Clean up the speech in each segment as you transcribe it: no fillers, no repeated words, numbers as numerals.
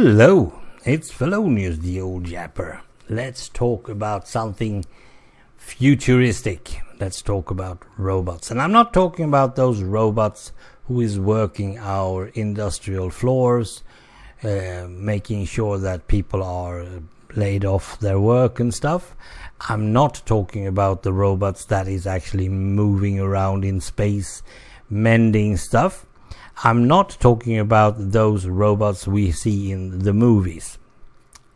Hello, it's Fellonius the old yapper. Let's talk about something futuristic. Let's talk about robots. And I'm not talking about those robots who is working our industrial floors, making sure that people are laid off their work and stuff. I'm not talking about the robots that is actually moving around in space, mending stuff. I'm not talking about those robots we see in the movies.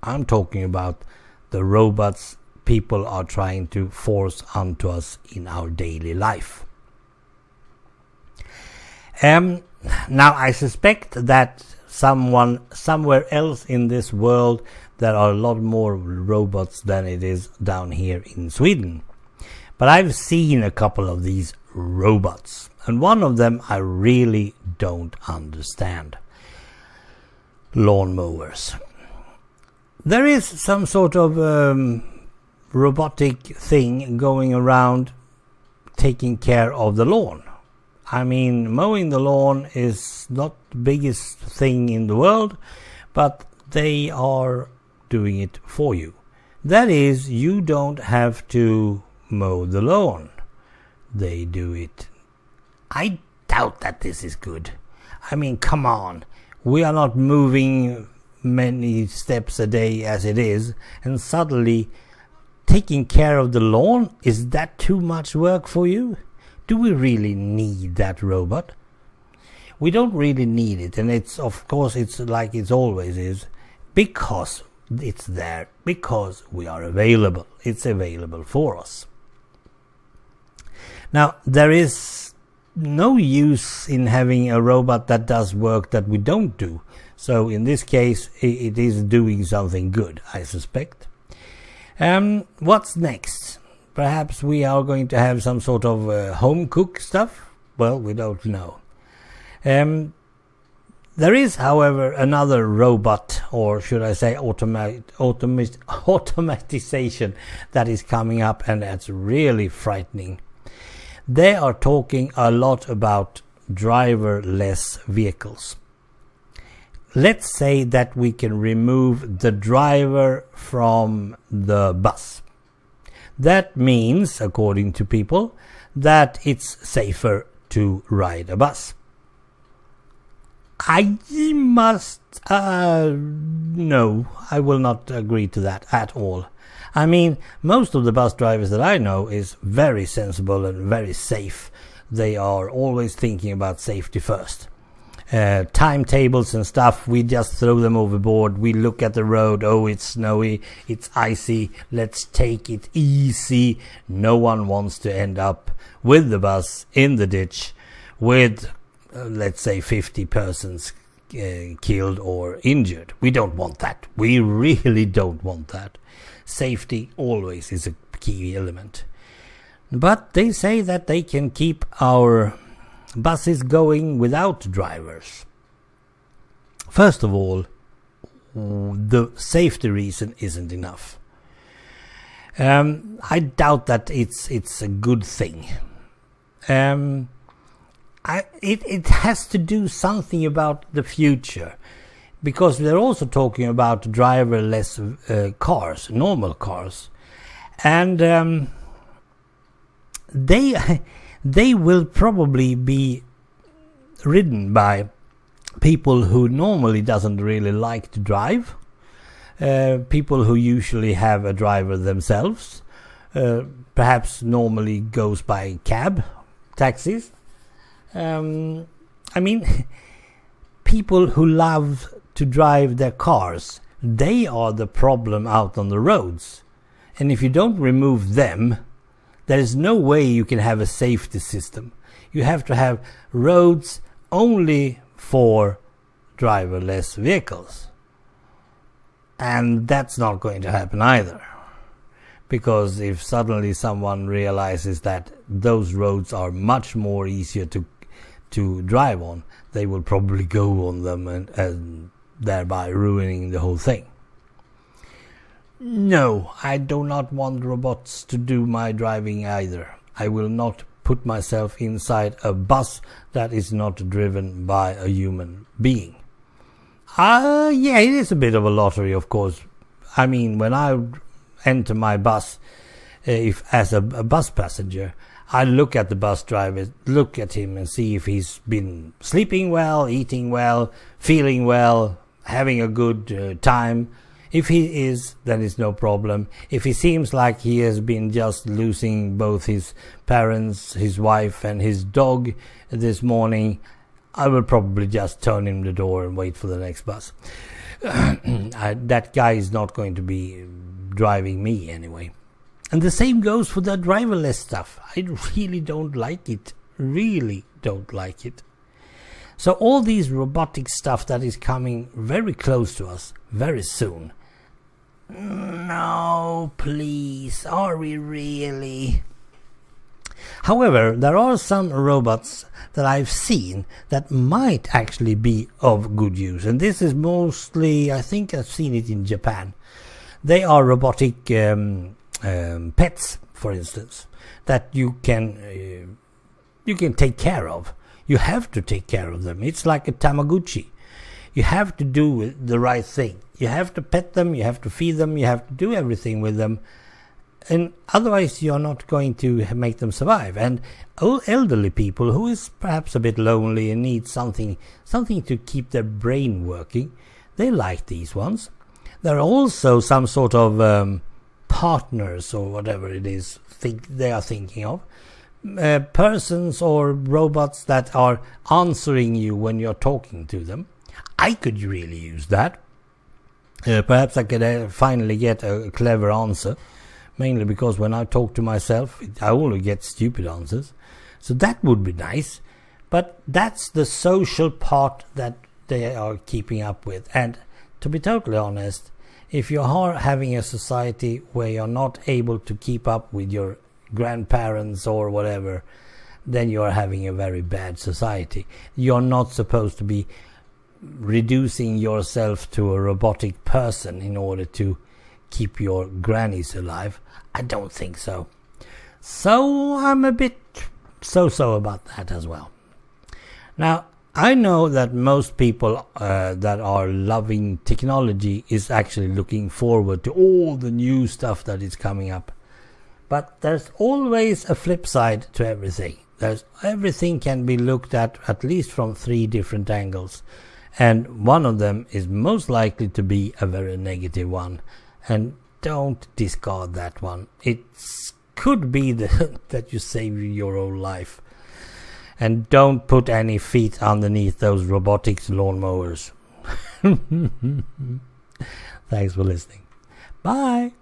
I'm talking about the robots people are trying to force onto us in our daily life. Now I suspect that somewhere else in this world there are a lot more robots than it is down here in Sweden. But I've seen a couple of these robots, and one of them I really don't understand. Lawnmowers. There is some sort of robotic thing going around taking care of the lawn. I mean, mowing the lawn is not the biggest thing in the world, but they are doing it for you. That is, you don't have to mow the lawn. They do it. I doubt that this is good. I mean, come on. We are not moving many steps a day as it is, and suddenly taking care of the lawn, is that too much work for you? Do we really need that robot? We don't really need it, and it's like it always is, because it's there, because we are available. It's available for us. Now, there is no use in having a robot that does work that we don't do. So in this case, it is doing something good, I suspect. What's next? Perhaps we are going to have some sort of home cook stuff? Well, we don't know. There is, however, another robot, or should I say automatization, that is coming up, and that's really frightening. They are talking a lot about driverless vehicles. Let's say that we can remove the driver from the bus. That means, according to people, that it's safer to ride a bus. No, I will not agree to that at all. I mean, most of the bus drivers that I know is very sensible and very safe. They are always thinking about safety first. Timetables and stuff, we just throw them overboard. We look at the road, oh, it's snowy, it's icy, let's take it easy. No one wants to end up with the bus in the ditch with, let's say, 50 persons killed or injured. We don't want that. We really don't want that. Safety always is a key element. But they say that they can keep our buses going without drivers. First of all, the safety reason isn't enough. I doubt that it's a good thing. It has to do something about the future, because they're also talking about driverless cars, normal cars, and they will probably be ridden by people who normally doesn't really like to drive, people who usually have a driver themselves, perhaps normally goes by cab, taxis. I mean, people who love to drive their cars, they are the problem out on the roads. And if you don't remove them, there is no way you can have a safety system. You have to have roads only for driverless vehicles. And that's not going to happen either. Because if suddenly someone realizes that those roads are much more easier to drive on, they will probably go on them and thereby ruining the whole thing. No, I do not want robots to do my driving either. I will not put myself inside a bus that is not driven by a human being. Yeah, it is a bit of a lottery, of course. I mean, when I enter my bus, if as a bus passenger, I look at the bus driver, look at him and see if he's been sleeping well, eating well, feeling well, having a good time. If he is, then it's no problem. If he seems like he has been just losing both his parents, his wife and his dog this morning, I will probably just turn him the door and wait for the next bus. That guy is not going to be driving me anyway. And the same goes for the driverless stuff. I really don't like it. Really don't like it. So all these robotic stuff that is coming very close to us very soon. No, please. Are we really? However, there are some robots that I've seen that might actually be of good use. And this is mostly, I think I've seen it in Japan. They are robotic pets, for instance, that you can take care of. You have to take care of them. It's like a Tamagotchi. You have to do the right thing. You have to pet them, you have to feed them, you have to do everything with them. And otherwise you're not going to make them survive. And elderly people who is perhaps a bit lonely and need something to keep their brain working, they like these ones. There are also some sort of partners or whatever it is they are thinking of. Persons or robots that are answering you when you're talking to them. I could really use that. Perhaps I could finally get a clever answer. Mainly because when I talk to myself, I only get stupid answers. So that would be nice. But that's the social part that they are keeping up with. And to be totally honest, if you are having a society where you're not able to keep up with your grandparents or whatever, then you are having a very bad society. You're not supposed to be reducing yourself to a robotic person in order to keep your grannies alive. I don't think so. So I'm a bit so about that as well. Now, I know that most people that are loving technology is actually looking forward to all the new stuff that is coming up. But there's always a flip side to everything. Everything can be looked at least from 3 different angles. And one of them is most likely to be a very negative one. And don't discard that one. It could be that you save your own life. And don't put any feet underneath those robotics lawnmowers. Thanks for listening. Bye.